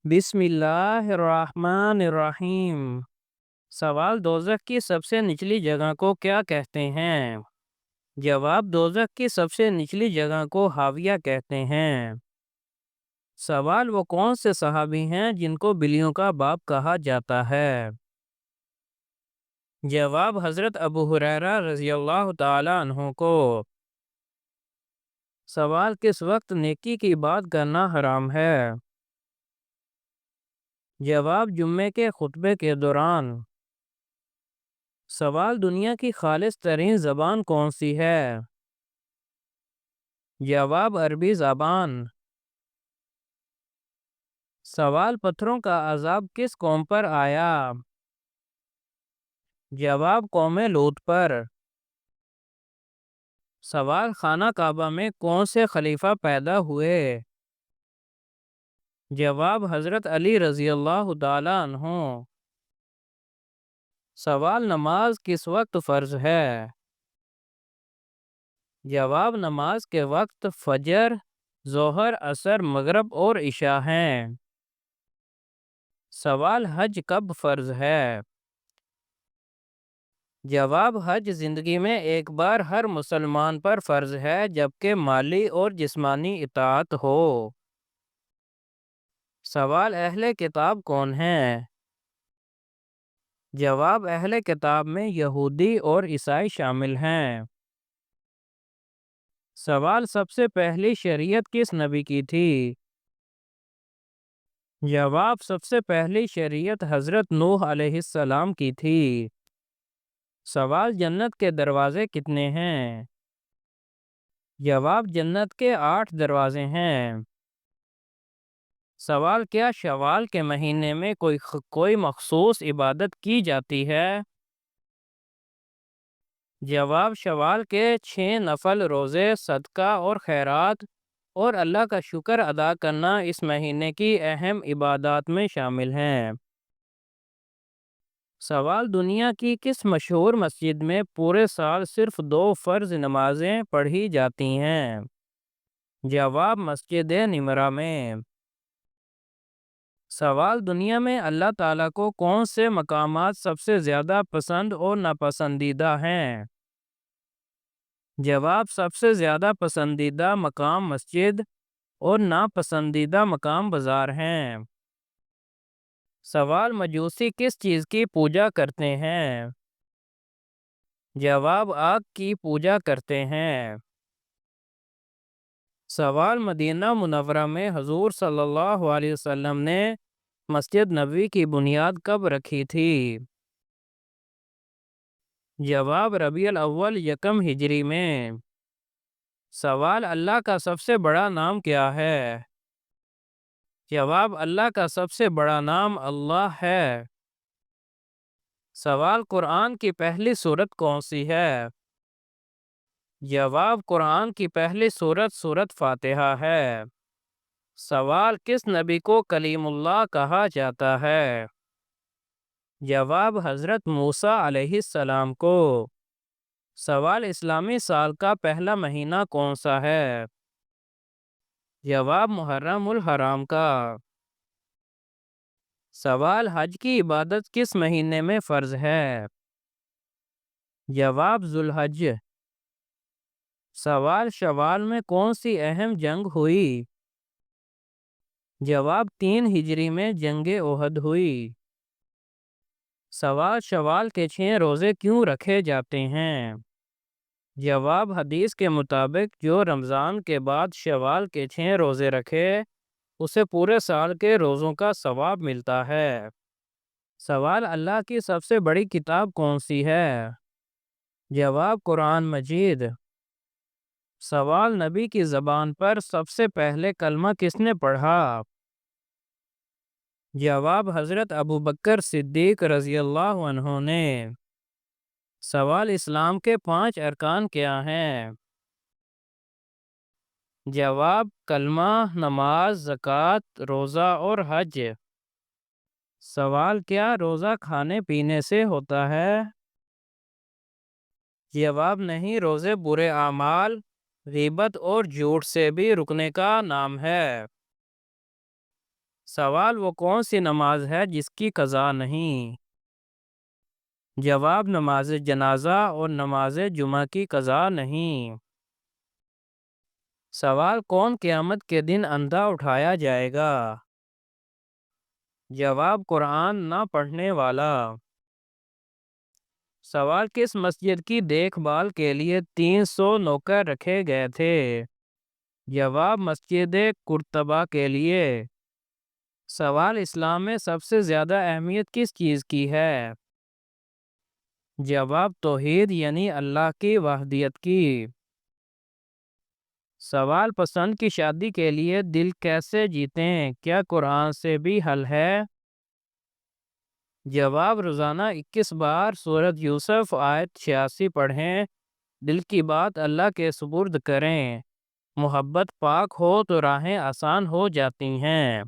بسم اللہ الرحمن الرحیم۔ سوال: دوزخ کی سب سے نچلی جگہ کو کیا کہتے ہیں؟ جواب: دوزخ کی سب سے نچلی جگہ کو حاویہ کہتے ہیں۔ سوال: وہ کون سے صحابی ہیں جن کو بلیوں کا باپ کہا جاتا ہے؟ جواب: حضرت ابو ہریرہ رضی اللہ تعالی عنہ کو۔ سوال: کس وقت نیکی کی بات کرنا حرام ہے؟ جواب: جمعے کے خطبے کے دوران۔ سوال: دنیا کی خالص ترین زبان کون سی ہے؟ جواب: عربی زبان۔ سوال: پتھروں کا عذاب کس قوم پر آیا؟ جواب: قوم لوط پر۔ سوال: خانہ کعبہ میں کون سے خلیفہ پیدا ہوئے؟ جواب: حضرت علی رضی اللہ تعالی عنہ۔ سوال: نماز کس وقت فرض ہے؟ جواب: نماز کے وقت فجر، ظہر، عصر، مغرب اور عشاء ہیں۔ سوال: حج کب فرض ہے؟ جواب: حج زندگی میں ایک بار ہر مسلمان پر فرض ہے جبکہ مالی اور جسمانی اطاعت ہو۔ سوال: اہل کتاب کون ہیں؟ جواب: اہل کتاب میں یہودی اور عیسائی شامل ہیں۔ سوال: سب سے پہلی شریعت کس نبی کی تھی؟ جواب: سب سے پہلی شریعت حضرت نوح علیہ السلام کی تھی۔ سوال: جنت کے دروازے کتنے ہیں؟ جواب: جنت کے 8 دروازے ہیں۔ سوال: کیا شوال کے مہینے میں کوئی مخصوص عبادت کی جاتی ہے؟ جواب: شوال کے 6 نفل روزے، صدقہ اور خیرات اور اللہ کا شکر ادا کرنا اس مہینے کی اہم عبادات میں شامل ہیں۔ سوال: دنیا کی کس مشہور مسجد میں پورے سال صرف 2 فرض نمازیں پڑھی جاتی ہیں؟ جواب: مسجد نمرہ میں۔ سوال: دنیا میں اللہ تعالیٰ کو کون سے مقامات سب سے زیادہ پسند اور ناپسندیدہ ہیں؟ جواب: سب سے زیادہ پسندیدہ مقام مسجد اور ناپسندیدہ مقام بازار ہیں۔ سوال: مجوسی کس چیز کی پوجا کرتے ہیں؟ جواب: آگ کی پوجا کرتے ہیں۔ سوال: مدینہ منورہ میں حضور صلی اللہ علیہ وسلم نے مسجد نبوی کی بنیاد کب رکھی تھی؟ جواب: ربیع الاول 1 ہجری میں۔ سوال: اللہ کا سب سے بڑا نام کیا ہے؟ جواب: اللہ کا سب سے بڑا نام اللہ ہے۔ سوال: قرآن کی پہلی سورت کون سی ہے؟ جواب: قرآن کی پہلی سورت سورت فاتحہ ہے۔ سوال: کس نبی کو کلیم اللہ کہا جاتا ہے؟ جواب: حضرت موسیٰ علیہ السلام کو۔ سوال: اسلامی سال کا پہلا مہینہ کون سا ہے؟ جواب: محرم الحرام کا۔ سوال: حج کی عبادت کس مہینے میں فرض ہے؟ جواب: ذوالحج۔ سوال: شوال میں کون سی اہم جنگ ہوئی؟ جواب: 3 ہجری میں جنگ احد ہوئی۔ سوال: شوال کے 6 روزے کیوں رکھے جاتے ہیں؟ جواب: حدیث کے مطابق جو رمضان کے بعد شوال کے 6 روزے رکھے اسے پورے سال کے روزوں کا ثواب ملتا ہے۔ سوال: اللہ کی سب سے بڑی کتاب کون سی ہے؟ جواب: قرآن مجید۔ سوال: نبی کی زبان پر سب سے پہلے کلمہ کس نے پڑھا؟ جواب: حضرت ابوبکر صدیق رضی اللہ عنہ نے۔ سوال: اسلام کے 5 ارکان کیا ہیں؟ جواب: کلمہ، نماز، زکوٰۃ، روزہ اور حج۔ سوال: کیا روزہ کھانے پینے سے ہوتا ہے؟ جواب: نہیں، روزے برے اعمال، غیبت اور جھوٹ سے بھی رکنے کا نام ہے۔ سوال: وہ کون سی نماز ہے جس کی قضا نہیں؟ جواب: نماز جنازہ اور نماز جمعہ کی قضا نہیں۔ سوال: کون قیامت کے دن اندھا اٹھایا جائے گا؟ جواب: قرآن نہ پڑھنے والا۔ سوال: کس مسجد کی دیکھ بھال کے لیے 300 نوکر رکھے گئے تھے؟ جواب: مسجد قرطبہ کے لیے۔ سوال: اسلام میں سب سے زیادہ اہمیت کس چیز کی ہے؟ جواب: توحید یعنی اللہ کی وحدت کی۔ سوال: پسند کی شادی کے لیے دل کیسے جیتیں؟ کیا قرآن سے بھی حل ہے؟ جواب: روزانہ 21 بار سورۃ یوسف آیت 86 پڑھیں۔ دل کی بات اللہ کے سپرد کریں۔ محبت پاک ہو تو راہیں آسان ہو جاتی ہیں۔